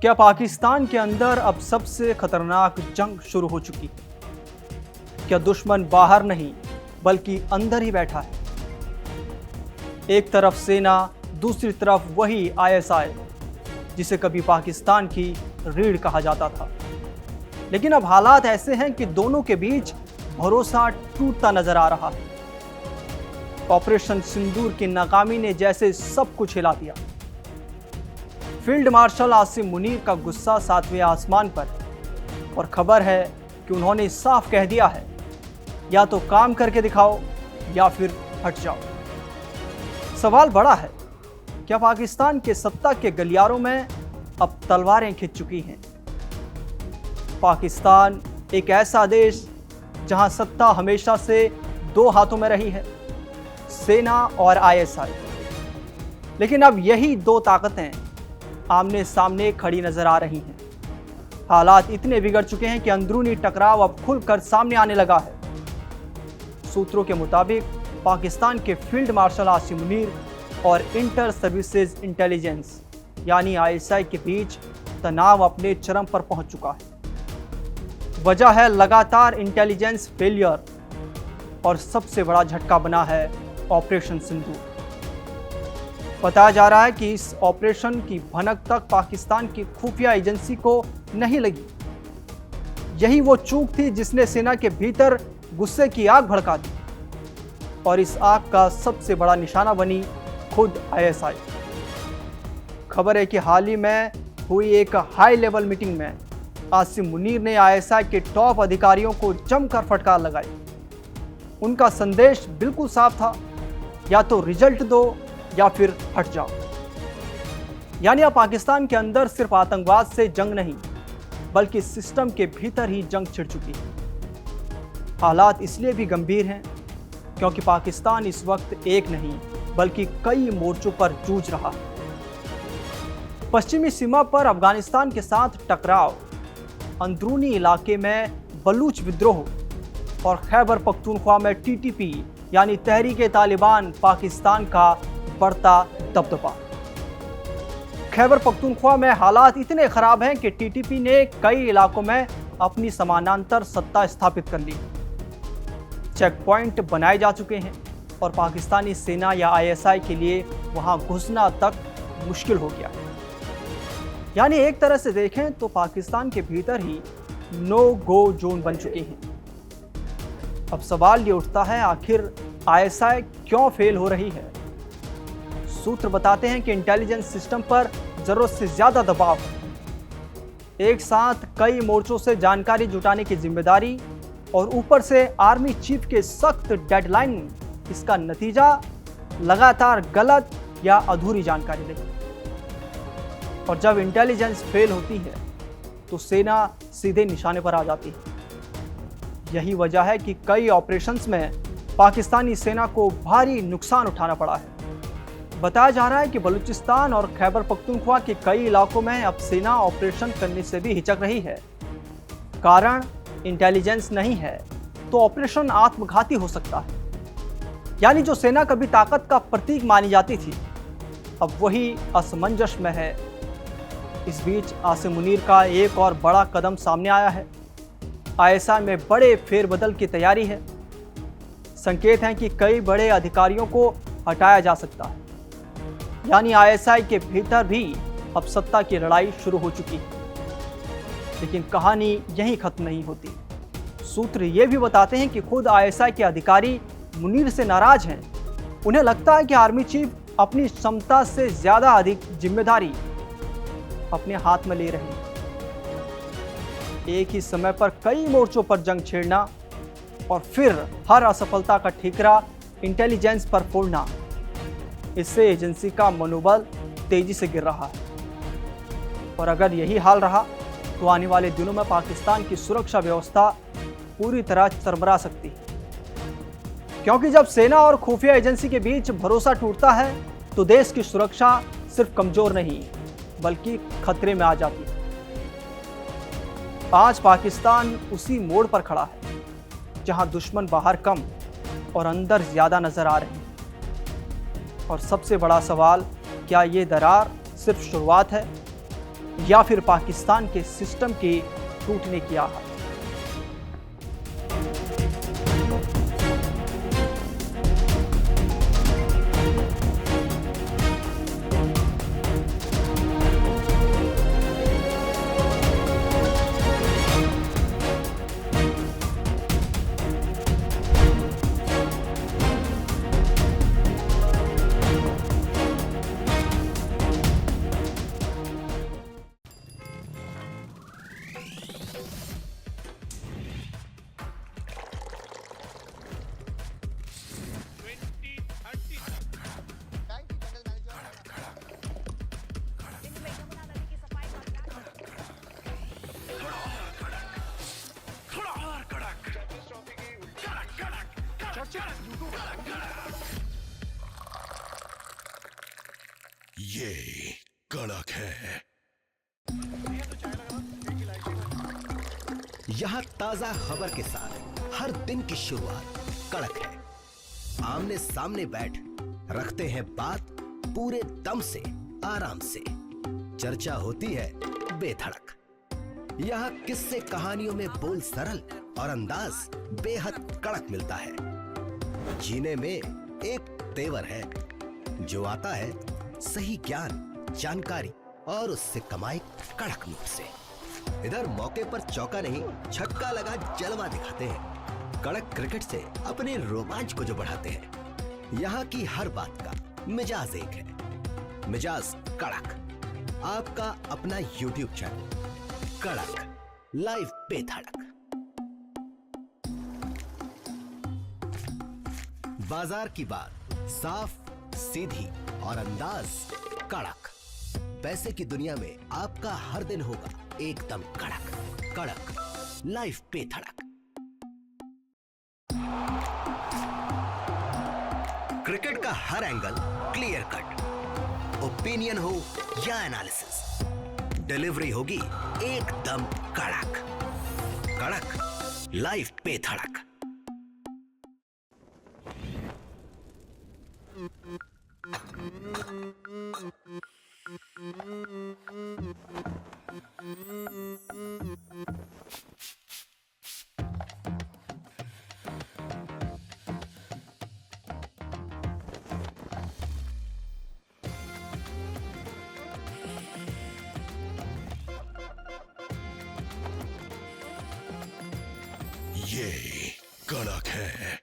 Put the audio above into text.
क्या पाकिस्तान के अंदर अब सबसे खतरनाक जंग शुरू हो चुकी है? क्या दुश्मन बाहर नहीं बल्कि अंदर ही बैठा है? एक तरफ सेना, दूसरी तरफ वही आईएसआई, जिसे कभी पाकिस्तान की रीढ़ कहा जाता था। लेकिन अब हालात ऐसे हैं कि दोनों के बीच भरोसा टूटता नजर आ रहा है। ऑपरेशन सिंदूर की नाकामी ने जैसे सब कुछ हिला दिया। फील्ड मार्शल आसिम मुनीर का गुस्सा 7वें आसमान पर, और खबर है कि उन्होंने साफ कह दिया है, या तो काम करके दिखाओ या फिर हट जाओ। सवाल बड़ा है, क्या पाकिस्तान के सत्ता के गलियारों में अब तलवारें खिंच चुकी हैं? पाकिस्तान एक ऐसा देश जहां सत्ता हमेशा से दो हाथों में रही है, सेना और आईएसआई। लेकिन अब यही दो ताकतें आमने सामने खड़ी नजर आ रही हैं। हालात इतने बिगड़ चुके हैं कि अंदरूनी टकराव अब खुलकर सामने आने लगा है। सूत्रों के मुताबिक पाकिस्तान के फील्ड मार्शल आसिम मुनीर और इंटर सर्विसेज इंटेलिजेंस यानी आईएसआई के बीच तनाव अपने चरम पर पहुंच चुका है। वजह है लगातार इंटेलिजेंस फेलियर, और सबसे बड़ा झटका बना है ऑपरेशन सिंदूर। बताया जा रहा है कि इस ऑपरेशन की भनक तक पाकिस्तान की खुफिया एजेंसी को नहीं लगी। यही वो चूक थी जिसने सेना के भीतर गुस्से की आग भड़का दी, और इस आग का सबसे बड़ा निशाना बनी खुद आईएसआई। खबर है कि हाल ही में हुई एक हाई लेवल मीटिंग में आसिम मुनीर ने आईएसआई के टॉप अधिकारियों को जमकर फटकार लगाई। उनका संदेश बिल्कुल साफ था, या तो रिजल्ट दो या फिर हट जाओ। यानी अब पाकिस्तान के अंदर सिर्फ आतंकवाद से जंग नहीं, बल्कि सिस्टम के भीतर ही जंग छिड़ चुकी है। हालात इसलिए भी गंभीर हैं क्योंकि पाकिस्तान इस वक्त एक नहीं बल्कि कई मोर्चों पर जूझ रहा है। पश्चिमी सीमा पर अफगानिस्तान के साथ टकराव, अंदरूनी इलाके में बलूच विद्रोह, और खैबर पख्तूनख्वा में टीटीपी यानी तहरीक-ए-तालिबान पाकिस्तान का बढ़ता दबदबा। खैबर पख्तूनख्वा में हालात इतने खराब हैं कि टीटीपी ने कई इलाकों में अपनी समानांतर सत्ता स्थापित कर ली। चेक पॉइंट बनाए जा चुके हैं और पाकिस्तानी सेना या आईएसआई के लिए वहां घुसना तक मुश्किल हो गया है। यानी एक तरह से देखें तो पाकिस्तान के भीतर ही नो गो जोन बन चुके हैं। अब सवाल ये उठता है, आखिर आईएसआई क्यों फेल हो रही है? सूत्र बताते हैं कि इंटेलिजेंस सिस्टम पर जरूरत से ज्यादा दबाव है। एक साथ कई मोर्चों से जानकारी जुटाने की जिम्मेदारी, और ऊपर से आर्मी चीफ के सख्त डेडलाइन। इसका नतीजा लगातार गलत या अधूरी जानकारी देगी। और जब इंटेलिजेंस फेल होती है तो सेना सीधे निशाने पर आ जाती है। यही वजह है कि कई ऑपरेशंस में पाकिस्तानी सेना को भारी नुकसान उठाना पड़ा है। बताया जा रहा है कि बलूचिस्तान और खैबर पख्तूनख्वा के कई इलाकों में अब सेना ऑपरेशन करने से भी हिचक रही है। कारण इंटेलिजेंस नहीं है तो ऑपरेशन आत्मघाती हो सकता है। यानी जो सेना कभी ताकत का प्रतीक मानी जाती थी, अब वही असमंजस में है। इस बीच आसिम मुनीर का एक और बड़ा कदम सामने आया है। आईएसआई में बड़े फेरबदल की तैयारी है। संकेत हैं कि कई बड़े अधिकारियों को हटाया जा सकता है। यानी आईएसआई के भीतर भी अब सत्ता की लड़ाई शुरू हो चुकी है। लेकिन कहानी यहीं खत्म नहीं होती। सूत्र ये भी बताते हैं कि खुद आईएसआई के अधिकारी मुनीर से नाराज हैं। उन्हें लगता है कि आर्मी चीफ अपनी क्षमता से ज्यादा अधिक जिम्मेदारी अपने हाथ में ले रहे हैं। एक ही समय पर कई मोर्चों पर जंग छेड़ना और फिर हर असफलता का ठिकरा इंटेलिजेंस पर फोड़ना, इससे एजेंसी का मनोबल तेजी से गिर रहा है। और अगर यही हाल रहा तो आने वाले दिनों में पाकिस्तान की सुरक्षा व्यवस्था पूरी तरह चरमरा सकती है। क्योंकि जब सेना और खुफिया एजेंसी के बीच भरोसा टूटता है तो देश की सुरक्षा सिर्फ कमजोर नहीं बल्कि खतरे में आ जाती है। आज पाकिस्तान उसी मोड़ पर खड़ा है जहां दुश्मन बाहर कम और अंदर ज्यादा नजर आ रहे हैं। और सबसे बड़ा सवाल, क्या ये दरार सिर्फ शुरुआत है या फिर पाकिस्तान के सिस्टम के टूटने की आहट। ये कड़क है। यहाँ ताजा खबर के साथ हर दिन की शुरुआत कड़क है। आमने सामने बैठ रखते हैं बात पूरे दम से, आराम से। चर्चा होती है बेधड़क। यहाँ किस्से कहानियों में बोल सरल और अंदाज बेहद कड़क मिलता है। जीने में एक तेवर है जो आता है सही ज्ञान, जानकारी और उससे कमाई कड़क नोट से। इधर मौके पर चौका नहीं, छक्का लगा जलवा दिखाते हैं। कड़क क्रिकेट से अपने रोमांच को जो बढ़ाते हैं। यहाँ की हर बात का मिजाज एक है, मिजाज कड़क। आपका अपना YouTube चैनल कड़क लाइव बेधड़क। बाजार की बात साफ, सीधी और अंदाज कड़क। पैसे की दुनिया में आपका हर दिन होगा एकदम कड़क। कड़क लाइव बेधड़क। क्रिकेट का हर एंगल क्लियर कट। ओपिनियन हो या एनालिसिस, डिलीवरी होगी एकदम कड़क। कड़क लाइव बेधड़क। ये कड़क है।